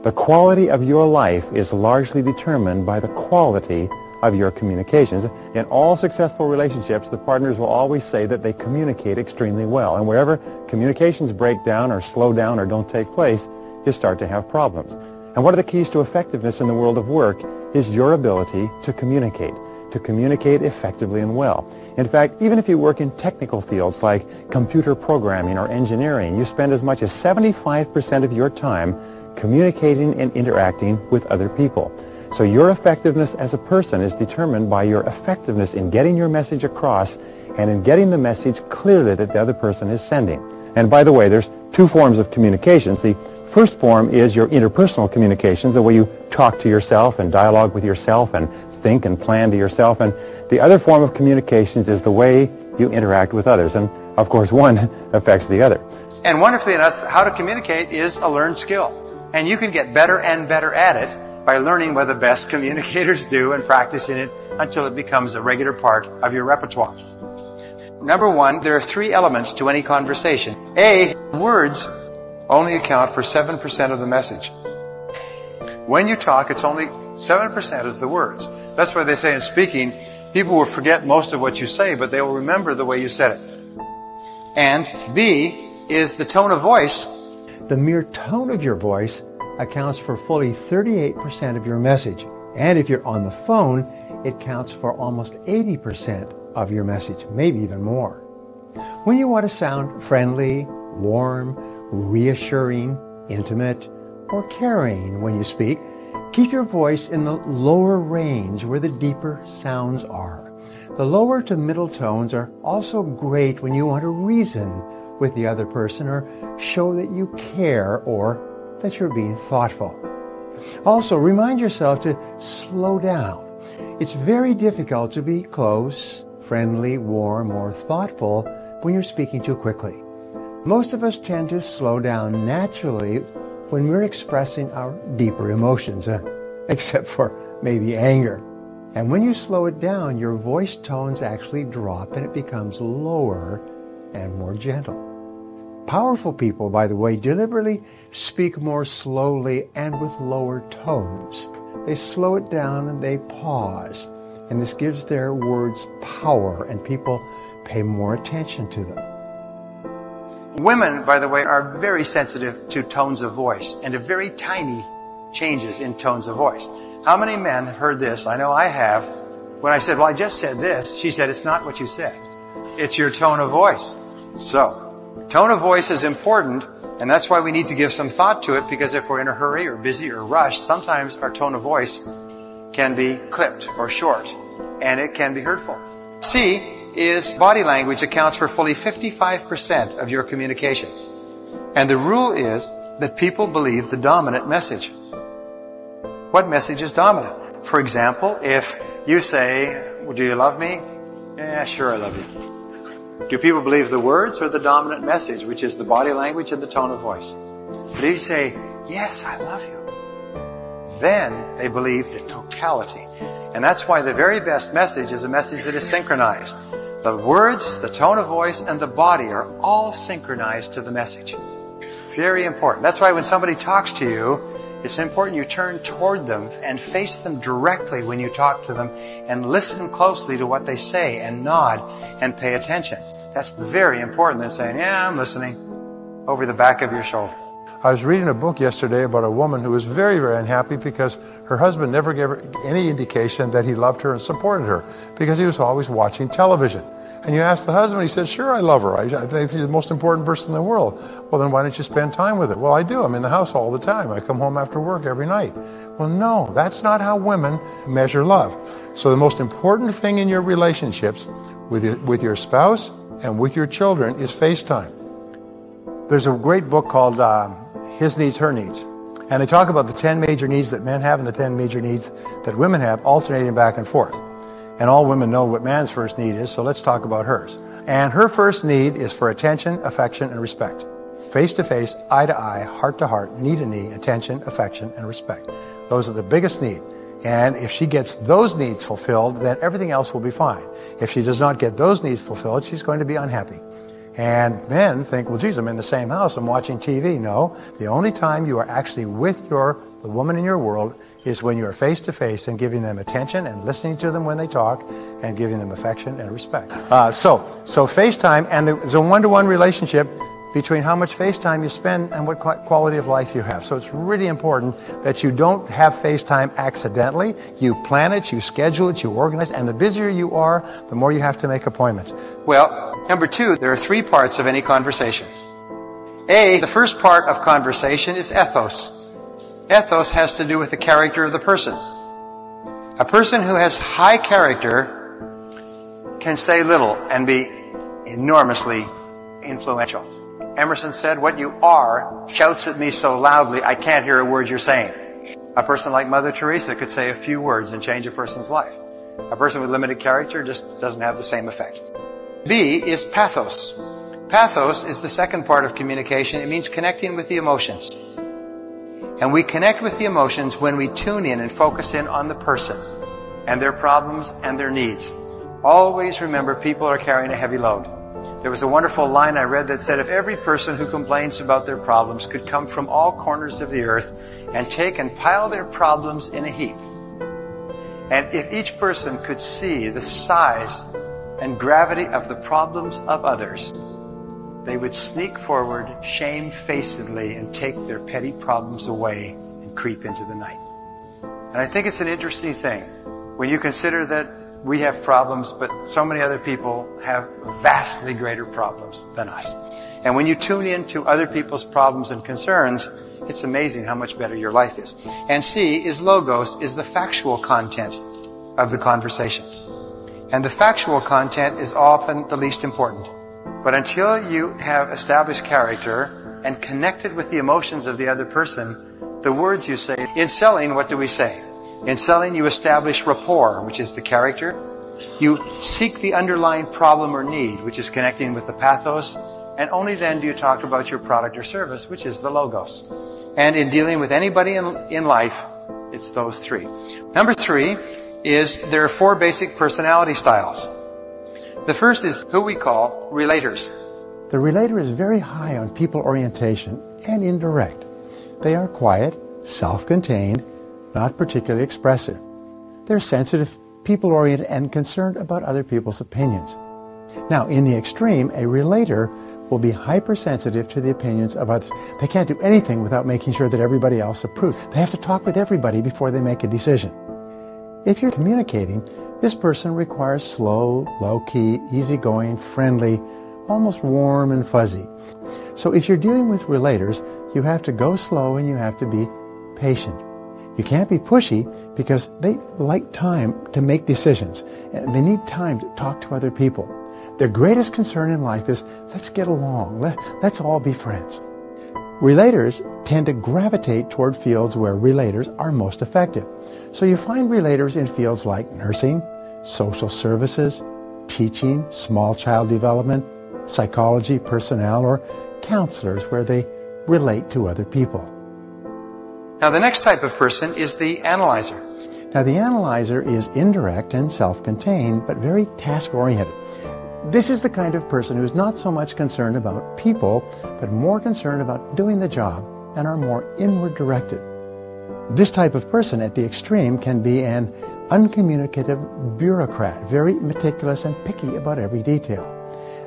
The quality of your life is largely determined by the quality of your communications. In all successful relationships, the partners will always say that they communicate extremely well. And wherever communications break down or slow down or don't take place, you start to have problems. And one of the keys to effectiveness in the world of work is your ability to communicate effectively and well. In fact, even if you work in technical fields like computer programming or engineering, you spend as much as 75% of your time communicating and interacting with other people. So your effectiveness as a person is determined by your effectiveness in getting your message across and in getting the message clearly that the other person is sending. And by the way, there's two forms of communications. The first form is your interpersonal communications, the way you talk to yourself and dialogue with yourself and think and plan to yourself. And the other form of communications is the way you interact with others. And of course, one affects the other. And wonderfully enough, how to communicate is a learned skill. And you can get better and better at it by learning what the best communicators do and practicing it until it becomes a regular part of your repertoire. Number one, there are three elements to any conversation. A, words only account for 7% of the message. When you talk, it's only 7% is the words. That's why they say in speaking, people will forget most of what you say, but they will remember the way you said it. And B is the tone of voice. The mere tone of your voice accounts for fully 38% of your message. And if you're on the phone, it counts for almost 80% of your message, maybe even more. When you want to sound friendly, warm, reassuring, intimate, or caring when you speak, keep your voice in the lower range where the deeper sounds are. The lower to middle tones are also great when you want to reason with the other person or show that you care or that you're being thoughtful. Also, remind yourself to slow down. It's very difficult to be close, friendly, warm, or thoughtful when you're speaking too quickly. Most of us tend to slow down naturally when we're expressing our deeper emotions, except for maybe anger. And when you slow it down, your voice tones actually drop and it becomes lower and more gentle. Powerful people, by the way, deliberately speak more slowly and with lower tones. They slow it down and they pause. And this gives their words power and people pay more attention to them. Women, by the way, are very sensitive to tones of voice and to very tiny changes in tones of voice. How many men have heard this? I know I have. When I said, well, I just said this, she said, it's not what you said. It's your tone of voice. So, tone of voice is important, and that's why we need to give some thought to it, because if we're in a hurry or busy or rushed, sometimes our tone of voice can be clipped or short, and it can be hurtful. C is body language accounts for fully 55% of your communication. And the rule is that people believe the dominant message. What message is dominant? For example, if you say, well, do you love me? Yeah, sure, I love you. Do people believe the words or the dominant message, which is the body language and the tone of voice? But if you say, yes, I love you, then they believe the totality. And that's why the very best message is a message that is synchronized. The words, the tone of voice, and the body are all synchronized to the message. Very important. That's why when somebody talks to you, it's important you turn toward them and face them directly when you talk to them and listen closely to what they say and nod and pay attention. That's very important than saying, yeah, I'm listening, over the back of your shoulder. I was reading a book yesterday about a woman who was very, very unhappy because her husband never gave her any indication that he loved her and supported her because he was always watching television. And you ask the husband, he says, sure, I love her. I think she's the most important person in the world. Well, then why don't you spend time with her? Well, I do. I'm in the house all the time. I come home after work every night. Well, no, that's not how women measure love. So the most important thing in your relationships with your spouse and with your children is FaceTime. There's a great book called His Needs, Her Needs. And they talk about the 10 major needs that men have and the 10 major needs that women have, alternating back and forth. And all women know what man's first need is, so let's talk about hers. And her first need is for attention, affection, and respect. Face to face, eye to eye, heart to heart, knee to knee, attention, affection, and respect. Those are the biggest needs. And if she gets those needs fulfilled, then everything else will be fine. If she does not get those needs fulfilled, she's going to be unhappy. And men think, well, geez, I'm in the same house, I'm watching TV. No, the only time you are actually with the woman in your world is when you are face to face and giving them attention and listening to them when they talk and giving them affection and respect. So FaceTime, and there's a one-to-one relationship between how much FaceTime you spend and what quality of life you have. So it's really important that you don't have FaceTime accidentally. You plan it, you schedule it, you organize, and the busier you are, the more you have to make appointments. Well, number two, there are three parts of any conversation. The first part of conversation is ethos. Ethos has to do with the character of the person. A person who has high character can say little and be enormously influential. Emerson said, "What you are shouts at me so loudly I can't hear a word you're saying." A person like Mother Teresa could say a few words and change a person's life. A person with limited character just doesn't have the same effect. B is pathos. Pathos is the second part of communication. It means connecting with the emotions. And we connect with the emotions when we tune in and focus in on the person and their problems and their needs. Always remember, people are carrying a heavy load. There was a wonderful line I read that said, if every person who complains about their problems could come from all corners of the earth and take and pile their problems in a heap, and if each person could see the size and gravity of the problems of others, they would sneak forward shamefacedly and take their petty problems away and creep into the night. And I think it's an interesting thing when you consider that we have problems, but so many other people have vastly greater problems than us. And when you tune in to other people's problems and concerns, it's amazing how much better your life is. And C is logos, is the factual content of the conversation. And the factual content is often the least important. But until you have established character and connected with the emotions of the other person, the words you say. In selling, what do we say? In selling, you establish rapport, which is the character. You seek the underlying problem or need, which is connecting with the pathos. And only then do you talk about your product or service, which is the logos. And in dealing with anybody in life, it's those three. Number three is there are four basic personality styles. The first is who we call relators. The relator is very high on people orientation and indirect. They are quiet, self-contained, not particularly expressive. They're sensitive, people-oriented, and concerned about other people's opinions. Now, in the extreme, a relator will be hypersensitive to the opinions of others. They can't do anything without making sure that everybody else approves. They have to talk with everybody before they make a decision. If you're communicating, this person requires slow, low-key, easygoing, friendly, almost warm and fuzzy. So if you're dealing with relators, you have to go slow and you have to be patient. You can't be pushy because they like time to make decisions. And they need time to talk to other people. Their greatest concern in life is, let's get along. Let's all be friends. Relators tend to gravitate toward fields where relators are most effective. So you find relators in fields like nursing, social services, teaching, small child development, psychology, personnel, or counselors where they relate to other people. Now the next type of person is the analyzer. Now the analyzer is indirect and self-contained, but very task-oriented. This is the kind of person who's not so much concerned about people, but more concerned about doing the job and are more inward-directed. This type of person at the extreme can be an uncommunicative bureaucrat, very meticulous and picky about every detail.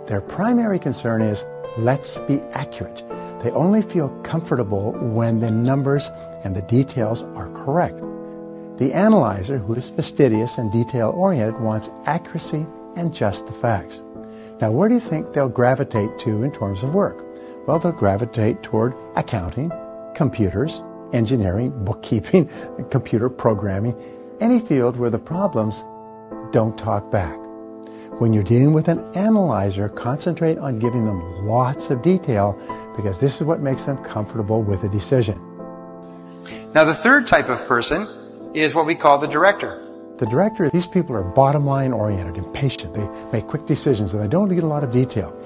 Their primary concern is, let's be accurate. They only feel comfortable when the numbers and the details are correct. The analyzer, who is fastidious and detail-oriented, wants accuracy and just the facts. Now, where do you think they'll gravitate to in terms of work? Well, they'll gravitate toward accounting, computers, engineering, bookkeeping, computer programming, any field where the problems don't talk back. When you're dealing with an analyzer, concentrate on giving them lots of detail because this is what makes them comfortable with a decision. Now, the third type of person is what we call the director. The director, these people are bottom line oriented, impatient. They make quick decisions and they don't need a lot of detail.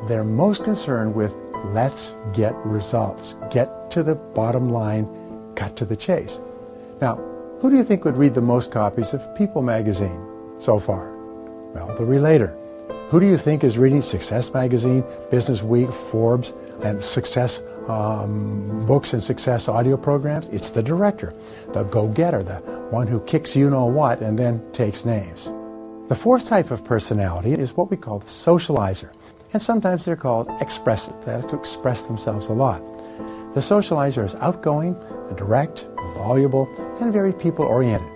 They're most concerned with let's get results, get to the bottom line, cut to the chase. Now, who do you think would read the most copies of People magazine so far? Well, the relator. Who do you think is reading Success Magazine, Business Week, Forbes, and Success books and Success audio programs? It's the director, the go-getter, the one who kicks you-know-what and then takes names. The fourth type of personality is what we call the socializer, and sometimes they're called expressive. They have to express themselves a lot. The socializer is outgoing, direct, voluble, and very people-oriented.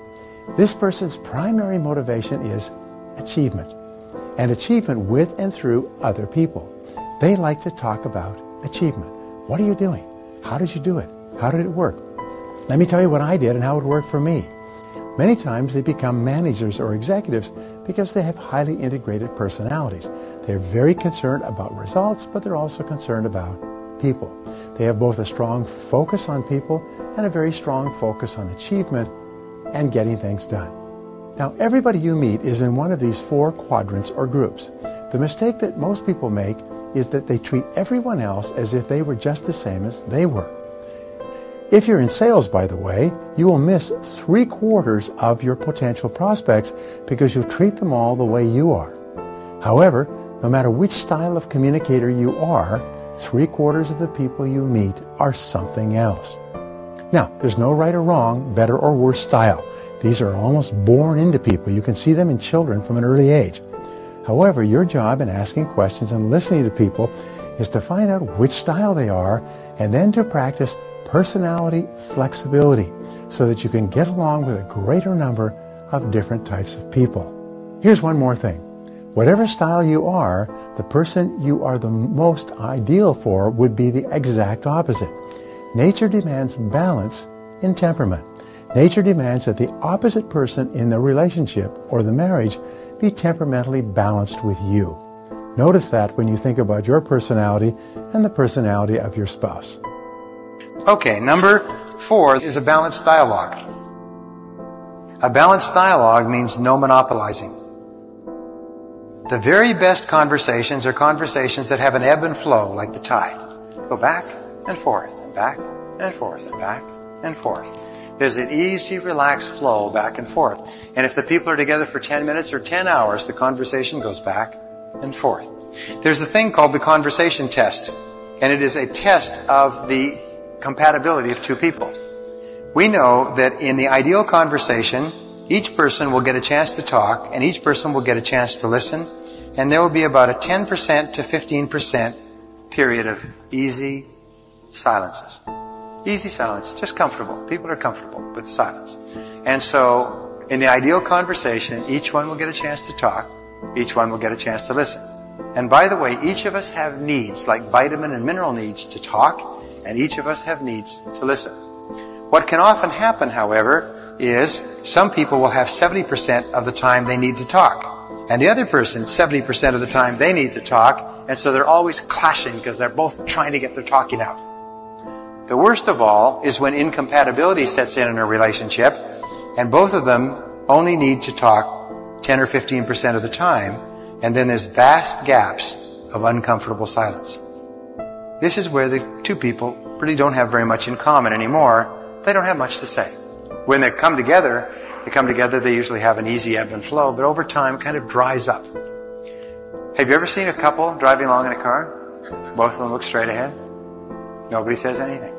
This person's primary motivation is achievement, and achievement with and through other people. They like to talk about achievement. What are you doing? How did you do it? How did it work? Let me tell you what I did and how it worked for me. Many times they become managers or executives because they have highly integrated personalities. They're very concerned about results, but they're also concerned about people. They have both a strong focus on people and a very strong focus on achievement and getting things done. Now, everybody you meet is in one of these four quadrants or groups. The mistake that most people make is that they treat everyone else as if they were just the same as they were. If you're in sales, by the way, you will miss 3/4 of your potential prospects because you treat them all the way you are. However, no matter which style of communicator you are, 3/4 of the people you meet are something else. Now, there's no right or wrong, better or worse style. These are almost born into people. You can see them in children from an early age. However, your job in asking questions and listening to people is to find out which style they are and then to practice personality flexibility so that you can get along with a greater number of different types of people. Here's one more thing. Whatever style you are, the person you are the most ideal for would be the exact opposite. Nature demands balance in temperament. Nature demands that the opposite person in the relationship or the marriage be temperamentally balanced with you. Notice that when you think about your personality and the personality of your spouse. Okay, number 4 is a balanced dialogue. A balanced dialogue means no monopolizing. The very best conversations are conversations that have an ebb and flow like the tide. Go back and forth, and back and forth, and back and forth. There's an easy, relaxed flow back and forth. And if the people are together for 10 minutes or 10 hours, the conversation goes back and forth. There's a thing called the conversation test, and it is a test of the compatibility of two people. We know that in the ideal conversation, each person will get a chance to talk, and each person will get a chance to listen, and there will be about a 10% to 15% period of easy silences. Easy silence, just comfortable. People are comfortable with silence. And so, in the ideal conversation, each one will get a chance to talk, each one will get a chance to listen. And by the way, each of us have needs, like vitamin and mineral needs to talk, and each of us have needs to listen. What can often happen, however, is some people will have 70% of the time they need to talk, and the other person, 70% of the time they need to talk, and so they're always clashing because they're both trying to get their talking out. The worst of all is when incompatibility sets in a relationship and both of them only need to talk 10 or 15% of the time, and then there's vast gaps of uncomfortable silence. This is where the two people really don't have very much in common anymore. They don't have much to say. When they come together, they usually have an easy ebb and flow, but over time it kind of dries up. Have you ever seen a couple driving along in a car? Both of them look straight ahead. Nobody says anything.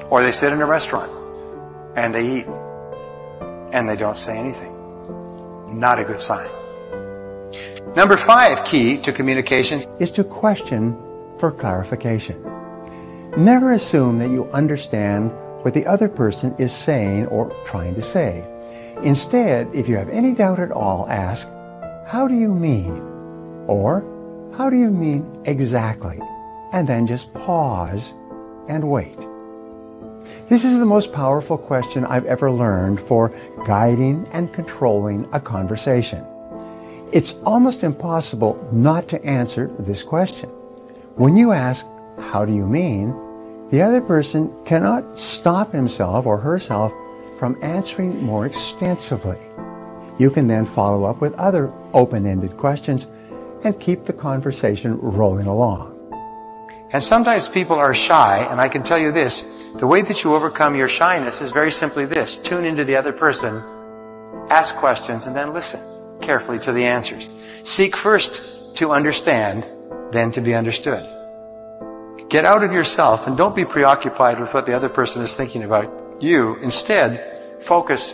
Or they sit in a restaurant and they eat and they don't say anything. Not a good sign. Number 5 key to communication is to question for clarification. Never assume that you understand what the other person is saying or trying to say. Instead, if you have any doubt at all, ask, "How do you mean?" Or, "How do you mean exactly?" And then just pause and wait. This is the most powerful question I've ever learned for guiding and controlling a conversation. It's almost impossible not to answer this question. When you ask, "How do you mean?" the other person cannot stop himself or herself from answering more extensively. You can then follow up with other open-ended questions and keep the conversation rolling along. And sometimes people are shy, and I can tell you this, the way that you overcome your shyness is very simply this: tune into the other person, ask questions, and then listen. carefully to the answers. Seek first to understand, then to be understood. Get out of yourself and don't be preoccupied with what the other person is thinking about you. Instead, focus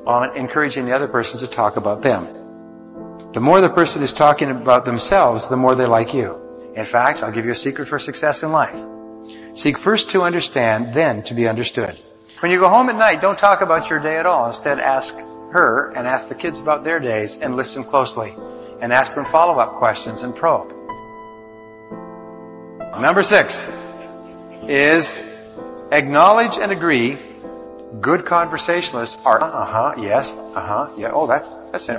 on encouraging the other person to talk about them. The more the person is talking about themselves, the more they like you. In fact, I'll give you a secret for success in life. Seek first to understand, then to be understood. When you go home at night, don't talk about your day at all. Instead, ask her and ask the kids about their days and listen closely. And ask them follow-up questions and probe. Number 6 is acknowledge and agree. Good conversationalists are yes, yeah, oh, that's it,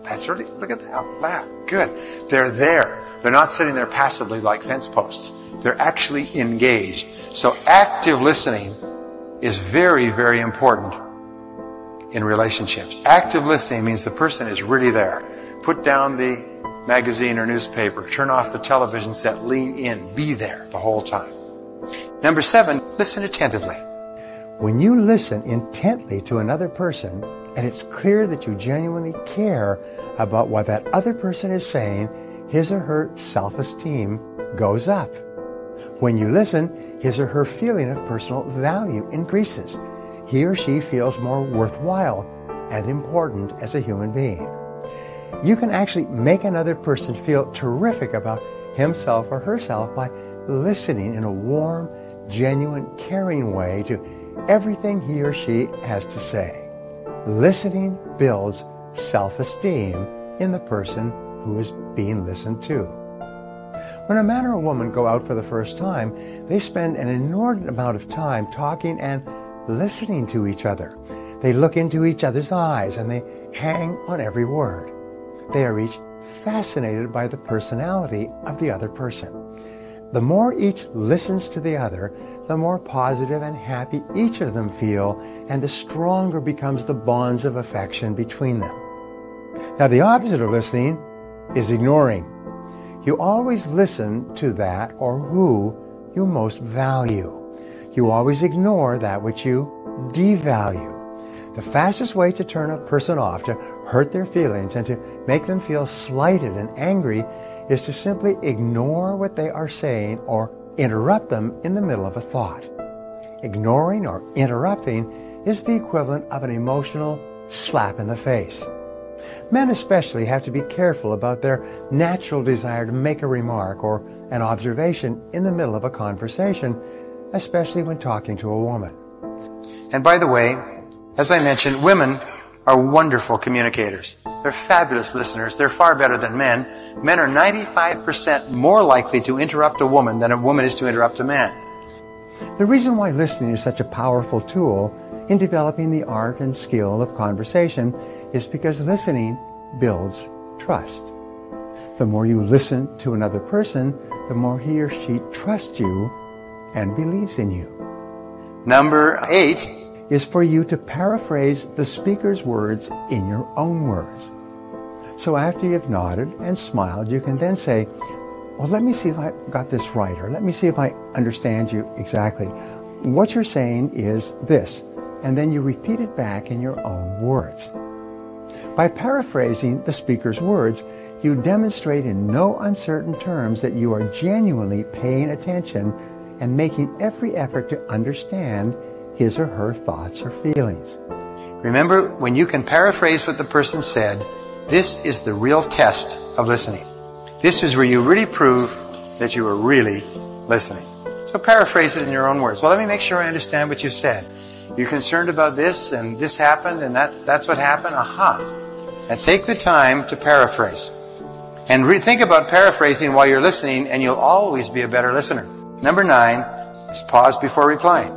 that's really, look at that, good. They're there. They're not sitting there passively like fence posts. They're actually engaged. So active listening is very, very important in relationships. Active listening means the person is really there. Put down the magazine or newspaper. Turn off the television set. Lean in. Be there the whole time. Number 7, listen attentively. When you listen intently to another person, and it's clear that you genuinely care about what that other person is saying, his or her self-esteem goes up. When you listen, his or her feeling of personal value increases. He or she feels more worthwhile and important as a human being. You can actually make another person feel terrific about himself or herself by listening in a warm, genuine, caring way to everything he or she has to say. Listening builds self-esteem in the person who is being listened to. When a man or a woman go out for the first time, they spend an inordinate amount of time talking and listening to each other. They look into each other's eyes and they hang on every word. They are each fascinated by the personality of the other person. The more each listens to the other, the more positive and happy each of them feel, and the stronger becomes the bonds of affection between them. Now, the opposite of listening is ignoring. You always listen to that or who you most value. You always ignore that which you devalue. The fastest way to turn a person off, to hurt their feelings, and to make them feel slighted and angry is to simply ignore what they are saying or interrupt them in the middle of a thought. Ignoring or interrupting is the equivalent of an emotional slap in the face. Men especially have to be careful about their natural desire to make a remark or an observation in the middle of a conversation, especially when talking to a woman. And by the way, as I mentioned, women are wonderful communicators. They're fabulous listeners. They're far better than men. Men are 95% more likely to interrupt a woman than a woman is to interrupt a man. The reason why listening is such a powerful tool in developing the art and skill of conversation is because listening builds trust. The more you listen to another person, the more he or she trusts you and believes in you. Number 8 is for you to paraphrase the speaker's words in your own words. So after you've nodded and smiled, you can then say, well, let me see if I got this right, or let me see if I understand you exactly. What you're saying is this, and then you repeat it back in your own words. By paraphrasing the speaker's words, you demonstrate in no uncertain terms that you are genuinely paying attention and making every effort to understand his or her thoughts or feelings. Remember, when you can paraphrase what the person said, this is the real test of listening. This is where you really prove that you are really listening. So paraphrase it in your own words. Well, let me make sure I understand what you said. You're concerned about this, and this happened, and that's what happened? Aha. And take the time to paraphrase. And think about paraphrasing while you're listening, and you'll always be a better listener. Number 9 is pause before replying.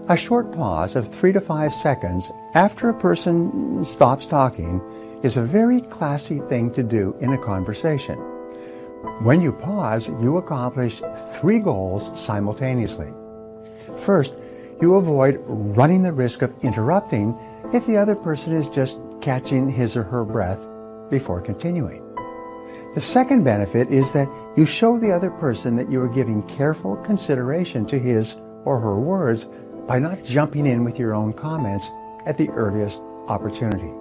A short pause of 3 to 5 seconds after a person stops talking is a very classy thing to do in a conversation. When you pause, you accomplish 3 goals simultaneously. First, you avoid running the risk of interrupting if the other person is just catching his or her breath before continuing. The second benefit is that you show the other person that you are giving careful consideration to his or her words by not jumping in with your own comments at the earliest opportunity.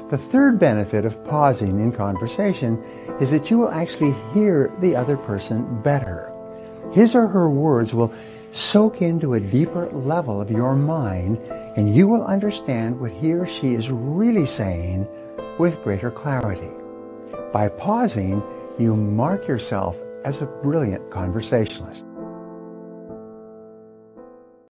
The third benefit of pausing in conversation is that you will actually hear the other person better. His or her words will soak into a deeper level of your mind, and you will understand what he or she is really saying with greater clarity. By pausing, you mark yourself as a brilliant conversationalist.